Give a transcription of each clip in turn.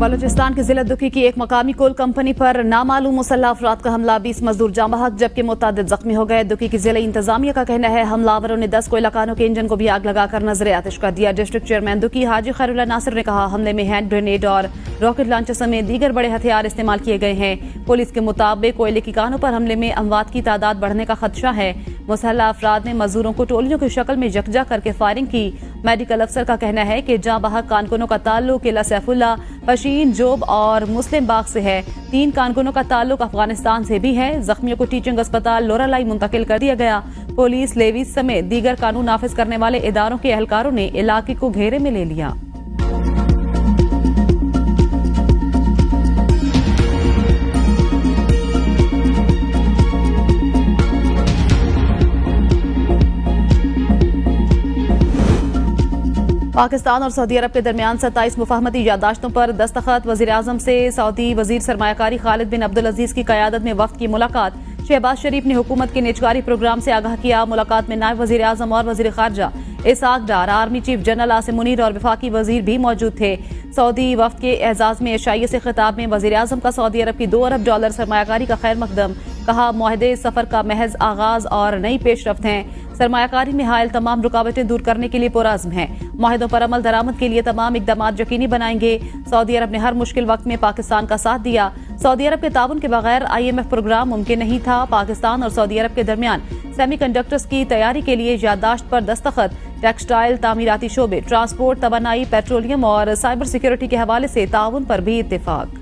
बलूचिस्तान के जिला दुखी की एक मकामी कोल कंपनी पर नामालूम मुसल्लह अफराद का हमला, 20 मजदूर जाँ बहक जबकि मुतअद्दिद जख्मी हो गए। दुखी की जिला इंतजामिया का कहना है हमलावरों ने 10 कोयला खानों के इंजन को भी आग लगाकर नजर आतिश कर दिया। डिस्ट्रिक्ट चेयरमैन दुखी हाजी खैरुल्लाह नासिर ने कहा हमले में हैंड ग्रेनेड और रॉकेट लॉन्चर समेत दीगर बड़े हथियार इस्तेमाल किए गए हैं। पुलिस के मुताबिक कोयले की खानों पर हमले में अमवात की तादाद बढ़ने का खदशा है। मुसल्लह अफराद ने मजदूरों को टोलियों की शक्ल में यकजा करके फायरिंग की। मेडिकल अफसर का कहना है कि जाँ बहक कारकुनों का ताल्लुक किला सैफुल्ला, पशीन, जोब और मुस्लिम बाग से है। 3 कारकुनों का ताल्लुक अफगानिस्तान से भी है। जख्मियों को टीचिंग अस्पताल लोरालाई मुंतकिल कर दिया गया। पुलिस, लेवीज समेत दीगर कानून नाफिज करने वाले इदारों के एहलकारों ने इलाके को घेरे में ले लिया। पाकिस्तान और सऊदी अरब के दरमियान 27 मुफाहमती यादाश्तों पर दस्तखत। वजीर आजम से सऊदी वजीर सरमायाकारी खालिद बिन अब्दुल अजीज की क़यादत में वफ्द की मुलाकात। शहबाज शरीफ ने हुकूमत के निजकारी प्रोग्राम से आगाह किया। मुलाकात में नायब वजीर आजम और वजीर खारजा Ishaq Dar, army chief general Asim Munir और वफाकी वजीर भी मौजूद थे। सऊदी वफ्द के एजाज में एशियाई से खिताब में वजीर आजम का सऊदी अरब की $2 अरब सरमायाकारी का खैर मकदम। कहा मुआहदे सफर का महज आगाज और नई पेशरफ्त हैं। सरमायाकारी में हायल तमाम रुकावटें दूर करने के लिए पुरअज़्म है। मुआहदों पर अमल दरामद के लिए तमाम इक़दामात यकीनी बनाएंगे। सऊदी अरब ने हर मुश्किल वक्त में पाकिस्तान का साथ दिया। सऊदी अरब के ताउन के बगैर IMF प्रोग्राम मुमकिन नहीं था। पाकिस्तान और सऊदी अरब के दरमियान सेमीकंडक्टर्स की तैयारी के लिए यादाश्त पर दस्तखत। टेक्सटाइल, तामीराती शोबे, ट्रांसपोर्ट, तवानाई, पेट्रोलियम और साइबर सिक्योरिटी के हवाले से ताउन पर भी इत्तेफाक।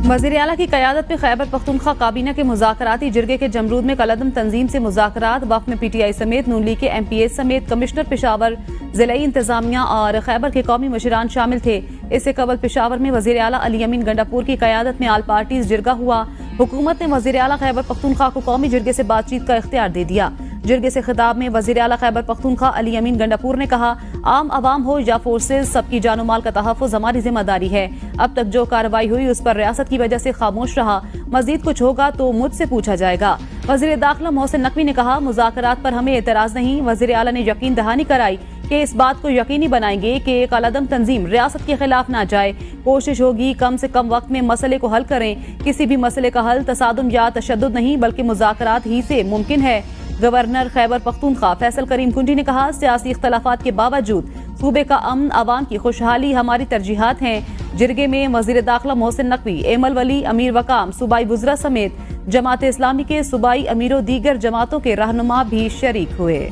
वज़ीर आला की क़यादत में खैबर पख्तूनख्वा काबीना के मुज़ाकराती जिरगे के जमरूद में कलअदम तंजीम से मुज़ाकरात। वफ़द में PTI समेत नून लीग के MPA समेत कमिश्नर पेशावर, ज़िलाई इंतजामिया और खैबर के कौमी मुशीरान शामिल थे। इससे कबल पेशावर में वज़ीर आला अली अमीन गंडापुर की क़यादत में आल पार्टीज जिरगा हुआ। हुकूमत ने वज़ीर आला खैबर पख्तूनख्वा को कौमी जिरगे से बातचीत का इख्तियार दे दिया। जिरगे से खिताब में वज़ीर आला खैबर पख्तूनख्वा अली अमीन गंडापुर ने कहा आम आवाम हो या फोर्सेज, सबकी जानो माल का तहफ़्फ़ुज़ हमारी जिम्मेदारी है। अब तक जो कार्रवाई हुई उस पर रियासत की वजह से खामोश रहा। मजीद कुछ होगा तो मुझसे पूछा जाएगा। वज़ीर दाखिला मोहसिन नकवी ने कहा मुज़ाकरात पर हमें एतराज़ नहीं। वज़ीर आला ने यकीन दहानी कराई कि इस बात को यकीनी बनाएंगे कि कलअदम तंजीम रियासत के खिलाफ ना जाए। कोशिश होगी कम से कम वक्त में मसले को हल करें। किसी भी मसले का हल तसादुम या तशद्दुद नहीं बल्कि मुज़ाकरात ही से मुमकिन है। गवर्नर खैबर पख्तूनख्वा फैसल करीम कुंडी ने कहा सियासी इख्तलाफात के बावजूद सूबे का अमन, आवाम की खुशहाली हमारी तरजीहात हैं। जिरगे में वज़ीर दाखिला मोहसिन नकवी, एमल वली, अमीर वकाम, सूबाई वुज़रा समेत जमात इस्लामी के सूबाई अमीरों, दीगर जमातों के रहनुमा भी शरीक हुए।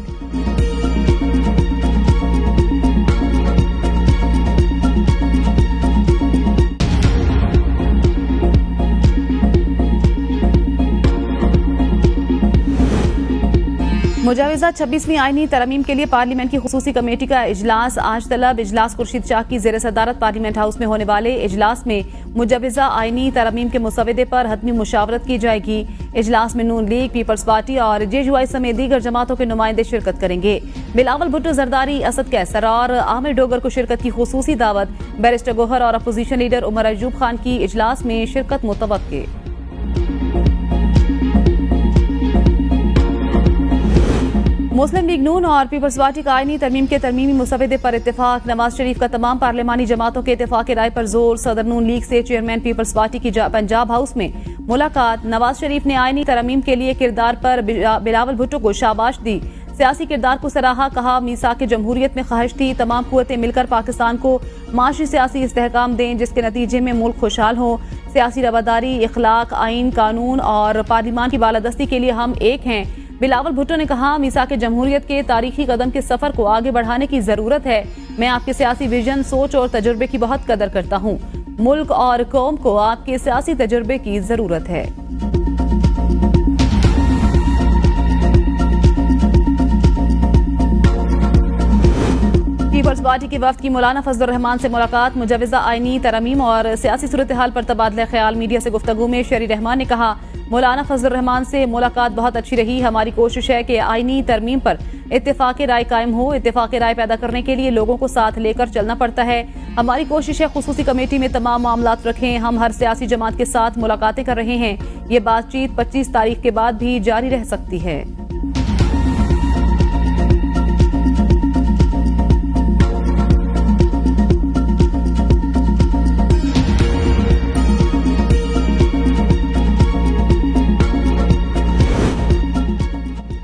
मुजाविजा 26वीं आईनी तरमीम के लिए पार्लियामेंट की खुसूसी कमेटी का इजलास आज तलब। इजलास खुर्शीद शाह की ज़ेर सदारत पार्लियामेंट हाउस में होने वाले इजलास में मुजाविजा आईनी तरमीम के मुसवदे पर हतमी मुशावरत की जाएगी। इजलास में नून लीग, पीपल्स पार्टी और JUI समेत दीगर जमातों के नुमाइंदे शिरकत करेंगे। बिलावल भुट्टो जरदारी, असद कैसर और आमिर डोगर को शिरकत की खुसूसी दावत। बैरिस्टर गोहर और अपोजिशन लीडर उमर अयूब खान की इजलास में शिरकत मुतवक्के। मुस्लिम लीग नून और पीपल्स पार्टी का आईनी तरमीम के तरमीमी मुसवदे पर इत्तेफाक। नवाज शरीफ का तमाम पार्लिमानी जमातों के इत्तेफाक राय पर जोर। सदर नून लीग से चेयरमैन पीपल्स पार्टी की पंजाब हाउस में मुलाकात। नवाज शरीफ ने आईनी तरमीम के लिए किरदार पर बिलावल भुट्टो को शाबाश दी। सियासी किरदार को सराहा। कहा मीसाक जमहूरियत में ख्वाहिश थी तमाम कुव्वतें मिलकर पाकिस्तान को माशी सियासी इस्तेहकाम दें जिसके नतीजे में मुल्क खुशहाल हो। सियासी रवादारी, इखलाक, आइन, कानून और पार्लिमान की बालादस्ती के लिए हम एक हैं। बिलावल भुट्टो ने कहा मीसाक जमहूरियत के तारीखी कदम के सफर को आगे बढ़ाने की जरूरत है। मैं आपके सियासी विजन, सोच और तजुर्बे की बहुत कदर करता हूँ। मुल्क और कौम को आपके सियासी तजुर्बे की जरूरत है। पीपल्स पार्टी की वफ्द की मौलाना फजलुर रहमान से मुलाकात। मुजाविजा आईनी तरमीम और सियासी सूरत हाल पर तबादला ख्याल। मीडिया से गुफ्तगू में शरी रहमान ने कहा मौलाना फजल रहमान से मुलाकात बहुत अच्छी रही। हमारी कोशिश है कि आईनी तरमीम पर इत्तेफाक राय कायम हो। इत्तेफाक राय पैदा करने के लिए लोगों को साथ लेकर चलना पड़ता है। हमारी कोशिश है खुसूसी कमेटी में तमाम मामलात रखें। हम हर सियासी जमात के साथ मुलाकातें कर रहे हैं। ये बातचीत 25 तारीख के बाद भी जारी रह सकती है।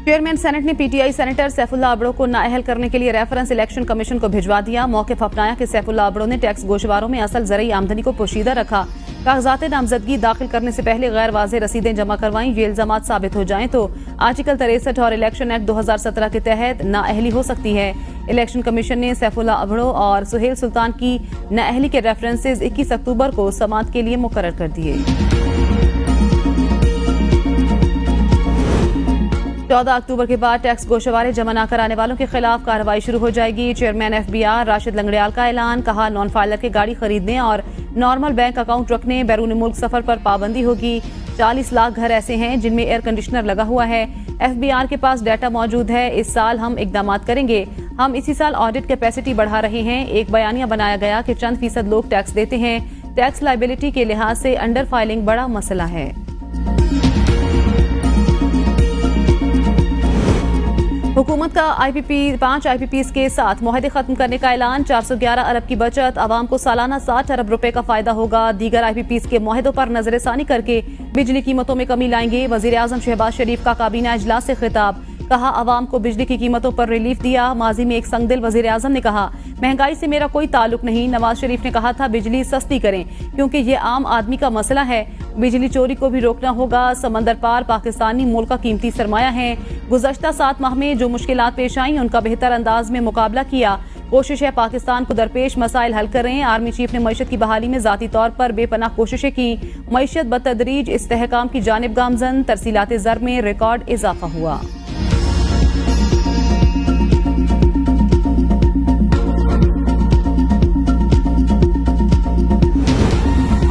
चेयरमैन सेनेट ने पीटीआई सेनेटर सैफुल्लाह अबड़ो को नाअहल करने के लिए रेफरेंस इलेक्शन कमीशन को भिजवा दिया। मौक़िफ़ अपनाया कि सैफुल्लाह अबड़ो ने टैक्स गोशवारों में असल ज़रई आमदनी को पोशीदा रखा। कागजात नामजदगी दाखिल करने से पहले गैर वाज़ेह रसीदें जमा करवाईं। ये इल्ज़ामात साबित हो जाएं तो आर्टिकल 63 और इलेक्शन एक्ट 2017 के तहत नाअहली हो सकती है। इलेक्शन कमीशन ने सैफुल्लाह अबड़ो और सुहेल सुल्तान की नाअहली के रेफरेंसेज 21 अक्टूबर को समाअत के लिए मुकर्रर कर दिए। 14 अक्टूबर के बाद टैक्स गोशवारे जमा न कराने वालों के खिलाफ कार्रवाई शुरू हो जाएगी। चेयरमैन FBR राशिद लंगड़ियाल का ऐलान। कहा, नॉन फाइलर के गाड़ी खरीदने और नॉर्मल बैंक अकाउंट रखने, बैरून मुल्क सफर पर पाबंदी होगी। 40 लाख घर ऐसे हैं जिनमें एयर कंडीशनर लगा हुआ है। FBR के पास डाटा मौजूद है। इस साल हम इकदाम करेंगे। हम इसी साल ऑडिट कैपेसिटी बढ़ा रहे हैं। एक बयानिया बनाया गया कि चंद फीसद लोग टैक्स देते हैं। टैक्स लाइबिलिटी के लिहाज से अंडर फाइलिंग बड़ा मसला है। हुकूमत का पांच IPPs के साथ मुआहदे खत्म करने का ऐलान। 411 अरब की बचत, आवाम को सालाना 60 अरब रुपए का फायदा होगा। दीगर IPPs के मुआहदों पर नजरसानी करके बिजली कीमतों में कमी लाएंगे। वजीर आजम शहबाज शरीफ का काबीना इजलास से खिताब। कहा, आवाम को बिजली की कीमतों पर रिलीफ दिया। माजी में एक संगदिल वजीर आजम ने कहा, महंगाई से मेरा कोई ताल्लुक नहीं। नवाज शरीफ ने कहा था बिजली सस्ती करें क्योंकि ये आम आदमी का मसला है। बिजली चोरी को भी रोकना होगा। समंदर पार पाकिस्तानी मुल्क का कीमती सरमाया है। गुज़श्ता 7 माह में जो मुश्किलात पेश आई उनका बेहतर अंदाज में मुकाबला किया। कोशिश है पाकिस्तान को दरपेश मसाइल हल करें। आर्मी चीफ ने मईशत की बहाली में जाती तौर पर बेपनाह कोशिशें की। मईशत बतदरीज इस्तेहकाम की जानिब गामजन। तरसीलात ज़र में रिकॉर्ड इजाफा हुआ।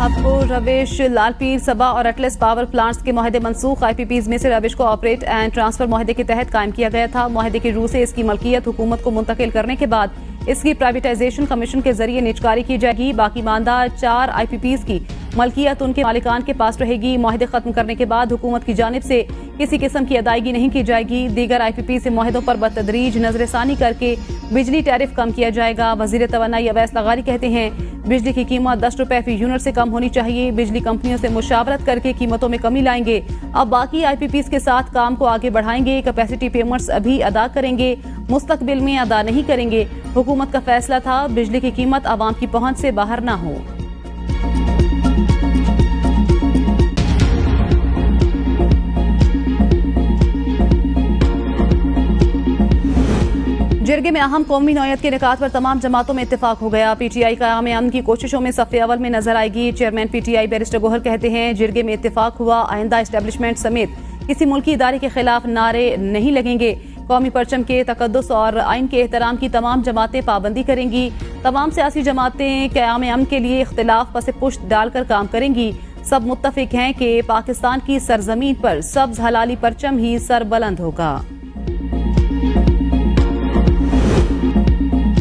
आपको रविश लालपीर सबा और अटलस पावर प्लांट्स के मुआहदे मनसूख। IPPs में से रविश को ऑपरेट एंड ट्रांसफर मुआहदे के तहत कायम किया गया था। मुआहदे की रूह से इसकी मलकियत हुकूमत को मुंतकिल करने के बाद इसकी प्राइवेटाइजेशन कमीशन के जरिए निजकारी की जाएगी। बाकी मानदा 4 IPPs की मलकियत उनके मालिकान के पास रहेगी। मुआहदे खत्म करने के बाद हुकूमत की जानिब से किसी किस्म की अदायगी नहीं की जाएगी। दीगर IPP से मुआहदों पर बतदरीज नजरसानी करके बिजली टैरिफ कम किया जाएगा। वजीर तवानाई अवैस लगारी कहते हैं बिजली की कीमत 10 रुपए फी यूनिट से कम होनी चाहिए। बिजली कंपनियों से मुशावरत करके कीमतों में कमी लाएंगे। अब बाकी IPPs के साथ काम को आगे बढ़ाएंगे। कैपेसिटी पेमेंट्स अभी अदा करेंगे, मुस्तकबिल में अदा नहीं करेंगे। हुकूमत का फैसला था बिजली की कीमत आवाम की पहुंच से बाहर ना हो। जिरगे में अहम कौमी नौयत के निकात पर तमाम जमातों में इत्तेफाक हो गया। PTI क़याम अमन की कोशिशों में सफ़े अवल में नजर आएगी। चेयरमैन PTI बैरिस्टर गोहर कहते हैं जिरगे में इत्तेफाक हुआ। आइंदा एस्टेब्लिशमेंट समेत किसी मुल्की इदारे के खिलाफ नारे नहीं लगेंगे। कौमी परचम के तकद्दुस और आइन के एहतराम की तमाम जमातें पाबंदी करेंगी। तमाम सियासी जमातें क़याम अमन के लिए इख्तिलाफ पस पुश्त डालकर काम करेंगी। सब मुत्तफिक हैं कि पाकिस्तान की सरजमीन पर सब्ज हलाली परचम ही सरबुलंद होगा।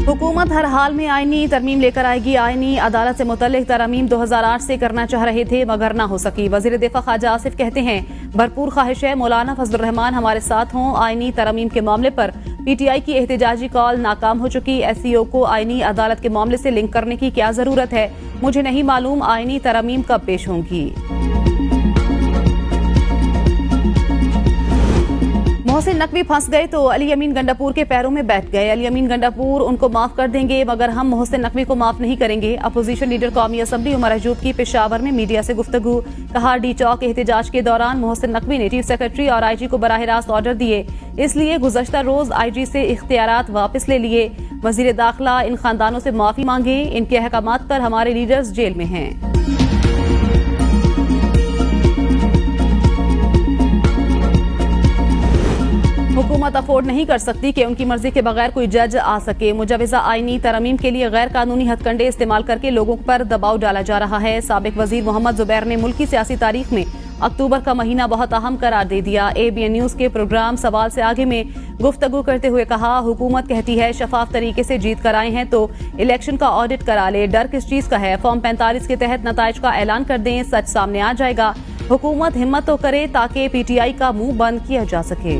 हुकूमत हर हाल में आईनी तरमीम लेकर आएगी। आईनी अदालत से मुतल्लिक तरमीम 2008 से करना चाह रहे थे मगर ना हो सकी। वजीर दिफा ख्वाजा आसिफ कहते हैं भरपूर ख्वाहिश है मौलाना फजल रहमान हमारे साथ हों। आईनी तरमीम के मामले पर PTI की एहतजाजी कॉल नाकाम हो चुकी। SCO को आईनी अदालत के मामले से लिंक करने की क्या जरूरत है। मुझे नहीं मालूम आईनी तरमीम कब पेश होंगी। मोहसिन नकवी फंस गए तो अली अमीन गंडापुर के पैरों में बैठ गए। अली अमीन गंडापुर उनको माफ कर देंगे मगर हम मोहसिन नकवी को माफ नहीं करेंगे। अपोजिशन लीडर कौमी असम्बली उमर अजूब की पेशावर में मीडिया से गुफ्तगू। कहा, डी चौक एहतजाज के दौरान मोहसिन नकवी ने चीफ सेक्रेटरी और IG को बराह रास्त ऑर्डर दिए, इसलिए गुज़श्ता रोज IG से इख्तियारात वापस ले लिए। वजीर दाखिला इन खानदानों से माफी मांगे। इनके अहकामात पर हमारे लीडर्स जेल में हैं। हुकूमत हुकूमत अफोर्ड नहीं कर सकती कि उनकी मर्जी के बगैर कोई जज आ सके। मुजवजा आईनी तरमीम के लिए गैर कानूनी हथकंडे इस्तेमाल करके लोगों पर दबाव डाला जा रहा है। साबिक वजीर मोहम्मद जुबैर ने मुल्की सियासी तारीख में अक्टूबर का महीना बहुत अहम करार दे दिया। ABN न्यूज के प्रोग्राम सवाल से आगे में गुफ्तगू करते हुए कहा, हुकूमत कहती है शफाफ तरीके से जीत कर आए हैं तो इलेक्शन का ऑडिट करा ले। डर किस चीज का है? फॉर्म 45 के तहत नताइज का ऐलान कर दें, सच सामने आ जाएगा। हुकूमत हिम्मत तो करे ताकि PTI का मुंह बंद किया जा सके।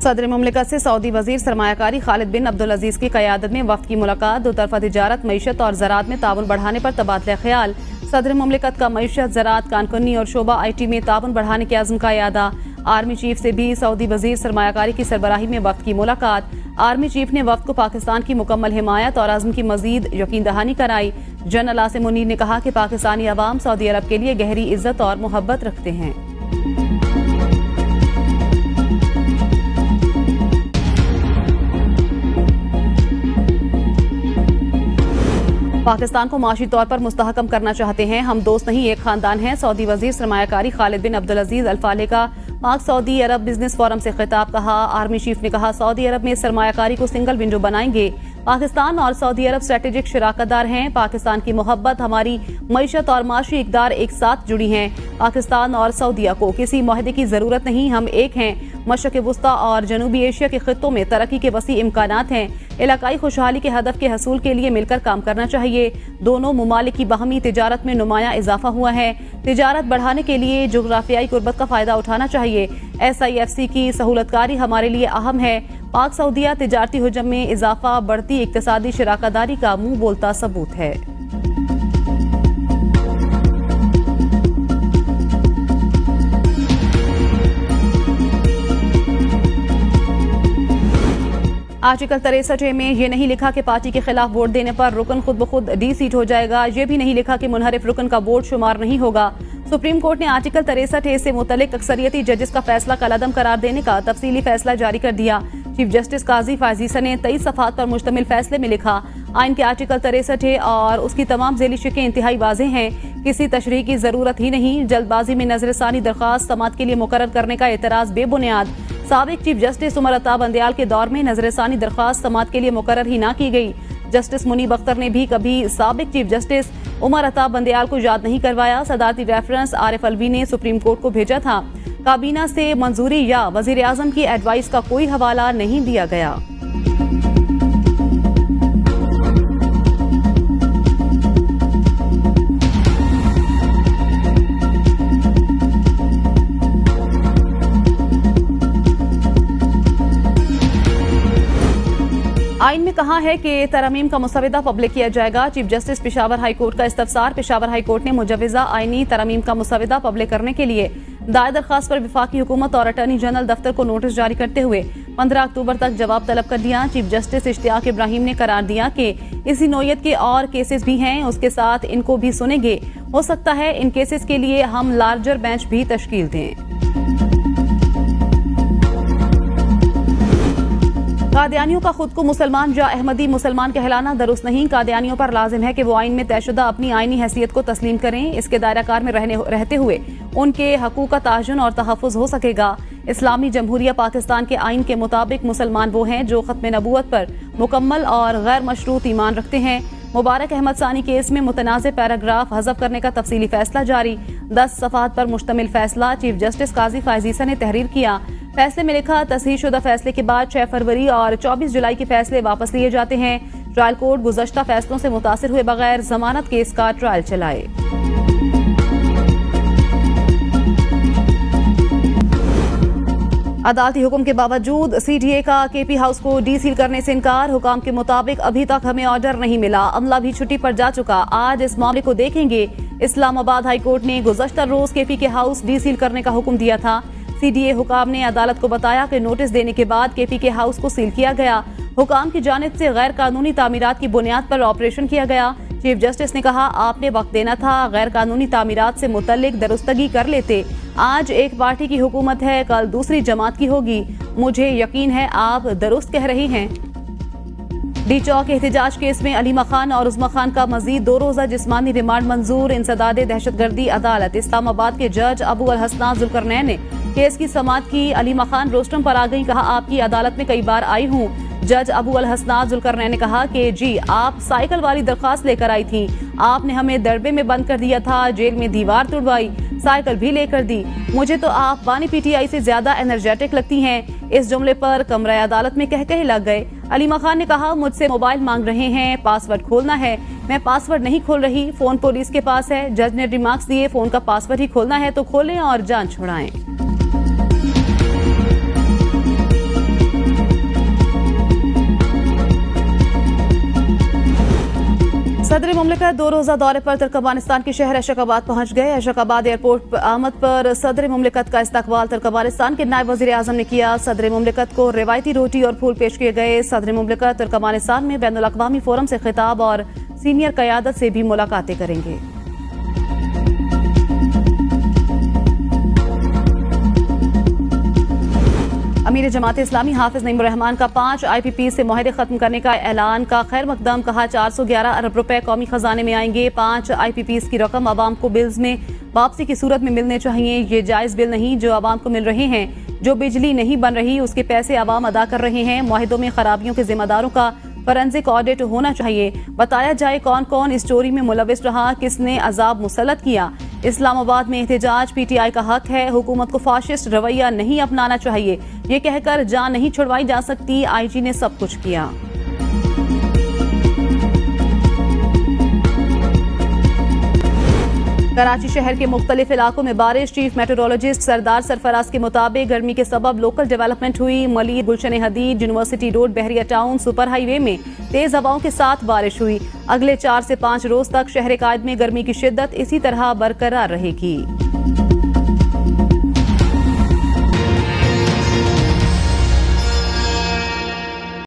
सदर मुमलिकत से सऊदी वजीर सरमायाकारी खालिद बिन अब्दुल अजीज की क़यादत में वफ्द की मुलाकात। दो तरफा तिजारत, मईशत और ज़राअत में ताउन बढ़ाने पर तबादला ख्याल। सदर मुमलिकत का मईशत, ज़राअत, कानकुन्नी और शोबा IT में ताउन बढ़ाने के अज़्म का यादा। आर्मी चीफ से भी सऊदी वजीर सरमायाकारी की सरबराही में वफ्द की मुलाकात। आर्मी चीफ ने वफ्द को पाकिस्तान की मुकम्मल हिमायत और अज़्म की मजीद यकीन दहानी कराई। जनरल आसिम मुनीर ने कहा कि पाकिस्तानी अवाम सऊदी अरब के लिए गहरी इज्जत और मोहब्बत रखते हैं। पाकिस्तान को माशी तौर पर मुस्तहकम करना चाहते हैं, हम दोस्त नहीं एक खानदान हैं। सऊदी वजीर सरमायाकारी खालिद बिन अब्दुल अजीज अल फाले का पाक सऊदी अरब बिजनेस फोरम से खिताब। कहा, आर्मी चीफ ने कहा सऊदी अरब में सरमायाकारी को सिंगल विंडो बनाएंगे। पाकिस्तान और सऊदी अरब स्ट्रेटेजिक शराकतदार हैं। पाकिस्तान की मोहब्बत, हमारी मईशत और माशी इकदार एक साथ जुड़ी हैं। पाकिस्तान और सऊदिया को किसी मुआहदे की जरूरत नहीं, हम एक हैं। मशरक़ वुस्ता और जनूबी एशिया के खित्तों में तरक्की के वसी इम्कानात हैं। इलाकाई खुशहाली के हदफ के हसूल के लिए मिलकर काम करना चाहिए। दोनों मुमालिक की बाहमी तिजारत में नुमाया इजाफा हुआ है। तिजारत बढ़ाने के लिए जोग्राफियाई कुर्बत का फायदा उठाना चाहिए। SIFC की सहूलतकारी हमारे लिए अहम है। पाक सऊदिया तिजारती हुजम में इजाफा बढ़ती इक्तिसादी शराकतदारी का मुंह बोलता सबूत है। आर्टिकल 63A में ये नहीं लिखा कि पार्टी के खिलाफ वोट देने पर रुकन खुद ब खुद डी सीट हो जाएगा। ये भी नहीं लिखा कि मुनहरिफ रुकन का वोट शुमार नहीं होगा। सुप्रीम कोर्ट ने आर्टिकल 63A से मुतल्लिक अक्सरियती जजेस का फैसला कलअदम करार देने का तफसीली फैसला जारी कर दिया। चीफ जस्टिस काजी फाजीसा ने 23 सफ़हात पर मुश्तमिल फैसले में लिखा, आइन के आर्टिकल 63A और उसकी तमाम झेली शिकें इंतहाई वाज़ेह हैं। किसी तशरीह की जरूरत ही नहीं। जल्दबाजी में नजरसानी दरख्वास्त समात के लिए मुकर्रर करने का एतराज बेबुनियाद। साबिक चीफ जस्टिस उमर अता बंदयाल के दौर में नजरसानी दरख्वास्त समात के लिए मुकर्रर ही ना की गई। जस्टिस मुनीब अख्तर ने भी कभी साबिक चीफ जस्टिस उमर अता बंदयाल को याद नहीं करवाया। सदारती रेफरेंस आरिफ अलवी ने सुप्रीम कोर्ट को भेजा था। काबीना से मंजूरी या वजीर आजम की एडवाइस का कोई हवाला नहीं दिया गया। आइन में कहा है कि तरमीम का मुसवदा पब्लिक किया जाएगा। Chief justice Peshawar high court का इस्तफसार। पेशावर हाई कोर्ट ने मुजवजा आइनी तरमीम का मुसवदा पब्लिक करने के लिए दायर दरख्वास्त पर वफाकी हुकूमत और अटॉर्नी जनरल दफ्तर को नोटिस जारी करते हुए 15 अक्टूबर तक जवाब तलब कर दिया। चीफ जस्टिस इश्तियाक इब्राहिम ने करार दिया कि इसी नौयत के और केसेस भी हैं, उसके साथ इनको भी सुनेंगे। हो सकता है इन केसेस के लिए हम लार्जर बेंच भी तश्कील दें। कादियानियों का खुद को मुसलमान या अहमदी मुसलमान कहलाना दुरुस्त नहीं। कादियानियों पर लाजिम है कि वो आइन में तयशुदा अपनी आइनी हैसियत को तस्लीम करें। इसके दायरा कार में रहते हुए उनके हकूक का ताजुन और तहफ़्फ़ुज़ हो सकेगा। इस्लामी जमहूरिया पाकिस्तान के आइन के मुताबिक मुसलमान वो हैं जो खत्म नबूवत पर मुकम्मल और गैर मशरूत ईमान रखते हैं। मुबारक अहमद सानी केस में मुतनाज़ पैराग्राफ हज़फ करने का तफसीली फैसला जारी। 10 सफ़हात पर मुश्तमिल फैसला चीफ जस्टिस काजी फाजीसा ने तहरीर किया। फैसले में लिखा, तस्हीहशुदा फैसले के बाद 6 फरवरी और 24 जुलाई के फैसले वापस लिए जाते हैं। ट्रायल कोर्ट गुज़श्ता फैसलों से मुतासिर हुए बगैर जमानत केस का ट्रायल चलाए। अदालती हुक्म के बावजूद CDA का KP हाउस को डी सील करने से इनकार। हुकाम के मुताबिक अभी तक हमें ऑर्डर नहीं मिला। अमला भी छुट्टी पर जा चुका। आज इस मामले को देखेंगे। इस्लामाबाद हाई कोर्ट ने गुज़श्ता रोज KP के हाउस डी सील करने का हुक्म दिया था। CDA हुकाम ने अदालत को बताया कि नोटिस देने के बाद KP के हाउस को सील किया गया। हुकाम की जानिब से गैर कानूनी तामीरात की बुनियाद पर ऑपरेशन किया गया। चीफ जस्टिस ने कहा, आपने वक्त देना था, गैर कानूनी तामीरात से मुतल्लिक दुरुस्तगी कर लेते। आज एक पार्टी की हुकूमत है, कल दूसरी जमात की होगी। मुझे यकीन है आप दुरुस्त कह रही हैं। डी चौक एहतजाज केस में अलीमा खान और उस्मा खान का मजीद 2 रोजा जिस्मानी रिमांड मंजूर। इंसदाद दहशतगर्दी अदालत इस्लामाबाद के जज अबू अल हसनान जुल्करनैन ने केस की समाअत की। अलीमा खान रोस्टम पर आ गई, कहा आपकी अदालत में कई बार आई हूँ। जज अबू अल हसनान जुल्करनैन ने कहा कि जी आप साइकिल वाली दरख्वास्त लेकर आई थी, आपने हमें दरबे में बंद कर दिया था, जेल में दीवार तुड़वाई, साइकिल भी लेकर दी। मुझे तो आप बानी पीटीआई से ज्यादा एनर्जेटिक लगती हैं। इस जुमले पर कमरा अदालत में कह लग गए। अलीमा खान ने कहा मुझसे मोबाइल मांग रहे हैं, पासवर्ड खोलना है। मैं पासवर्ड नहीं खोल रही, फोन पुलिस के पास है। जज ने रिमार्क्स दिए, फोन का पासवर्ड ही खोलना है तो खोलें और जान छुड़ाएं। सदर मुमलिकत 2 रोजा दौरे पर तुर्कमानिस्तान के शहर अशकाबाद पहुंच गए। अशकाबाद एयरपोर्ट आमद पर सदर मुमलिकत का इस्तकबाल तुर्कमानिस्तान के नायब वजीर आजम ने किया। सदर मुमलिकत को रिवायती रोटी और फूल पेश किए गए। सदर मुमलिकत तुर्कमानिस्तान में बैनुल अक़वामी फोरम से खिताब और सीनियर क़यादत से भी मुलाकातें करेंगे। अमीर जमात इस्लामी हाफिज नईमुर रहमान का 5 IPP से मुआहदे खत्म करने का ऐलान का खैर मकदम। कहा 411 अरब रुपए कौमी खजाने में आएंगे। 5 IPPs की रकम आवाम को बिल्स में वापसी की सूरत में मिलने चाहिए। ये जायज बिल नहीं जो आवाम को मिल रहे हैं। जो बिजली नहीं बन रही उसके पैसे आवाम अदा कर रहे हैं। मुआहदों में खराबियों के जिम्मेदारों का फॉरेंसिक ऑडिट होना चाहिए। बताया जाए कौन कौन इस चोरी में मुलविस रहा, किसने अजाब मुसल्लत किया। इस्लामाबाद में एहतजाज, PTI का हक है, हुकूमत को फाशिस्ट रवैया नहीं अपनाना चाहिए। ये कहकर जान नहीं छुड़वाई जा सकती, IG ने सब कुछ किया। कराची शहर के मुख्तलिफ इलाकों में बारिश। चीफ मेट्रोलॉजिस्ट सरदार सरफराज के मुताबिक गर्मी के सबब लोकल डेवलपमेंट हुई। मलिर, गुलशन हदीद, यूनिवर्सिटी रोड, बहरिया टाउन, सुपर हाईवे में तेज हवाओं के साथ बारिश हुई। अगले 4 से 5 रोज तक शहर कायद में गर्मी की शिद्दत इसी तरह बरकरार रहेगी।